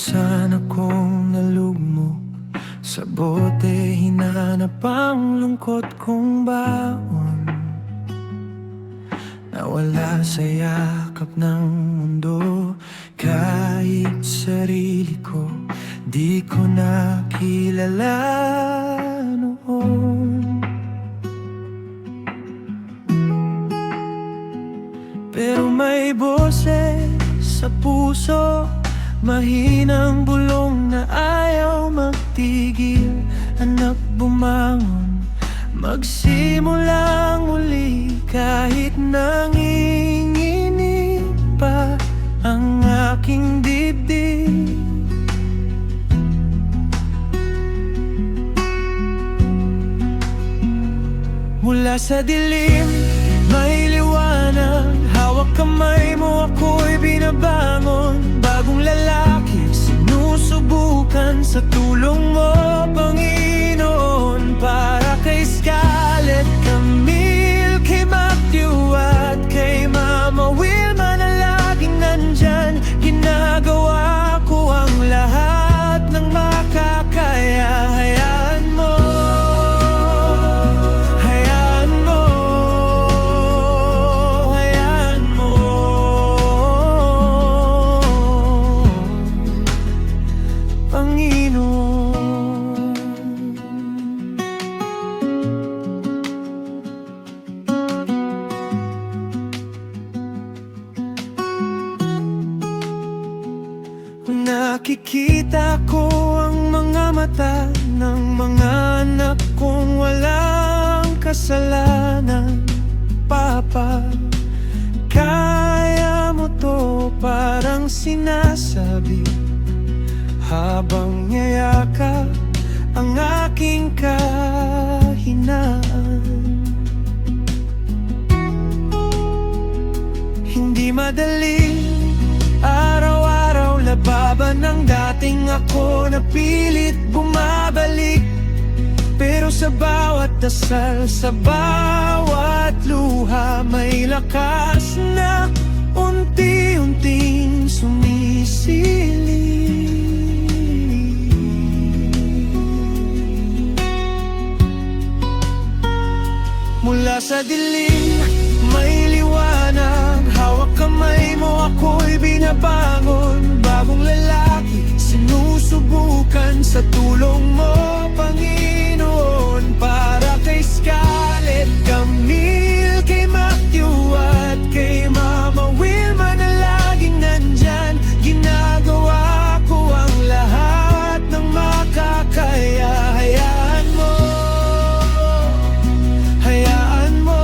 Minsan akong nalugmok sa bote, hinanap ang lungkot kong baon. Nawala sa yakap ng mundo, kahit sarili ko di ko nakilala noon. Pero may boses sa puso, mahinang bulong na ayaw magtigil. Anak, bumangon, magsimulang muli. Kahit nanginginig pa ang aking dibdib, mula sa dilim may liwanag. Hawak kamay mo, ako'y binabangon. Bagong lalaki, sinusubukan sa tulong mo, Panginoon. Para kay Scarlett, Camille, kay Matthew at kay Mama Wilma na laging nandyan. Ginagawa ko ang lahat ng makakaya. Hayaan mo, nakikita ko ang mga mata ng mga anak kong walang kasalanan. Papa, kaya mo to, parang sinasabi habang niyayakap ang aking kahinaan. Hindi madali, araw-araw lababan ng dating ako na pilit bumabalik. Pero sa bawat dasal, sa bawat luha, may lakas na unti-unting sumisilip. Mula sa dilim may liwanag. Hawak kamay mo, ako'y binabangon. Bagong lalaki, sinusubukan sa tulong mo, Panginoon. Para kay Scarlett, Camille, kay Matthew at kay Mama Wilma na laging nandyan. Ginagawa ko ang lahat ng makakaya. Hayaan mo, hayaan mo,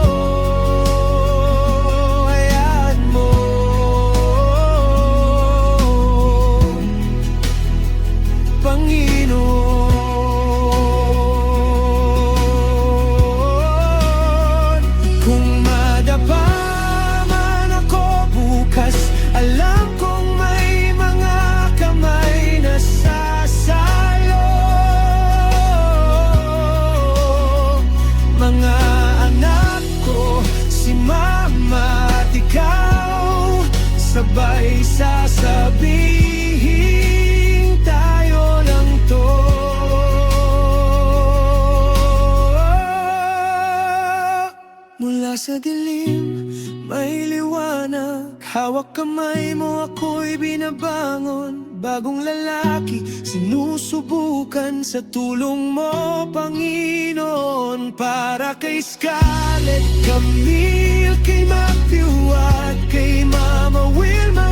hayaan mo, Panginoon. Kung madapa man ako bukas, alam kong may mga kamay na sasalo. Mga anak ko, si Mama at ikaw, sabay sasabihin tayo lang to. Mula sa dilim may liwanag. Hawak kamay mo, ako'y binabangon. Bagong lalaki, sinusubukan sa tulong mo, Panginoon. Para kay Scarlett, Camille, kay Matthew at kay Mama Wilma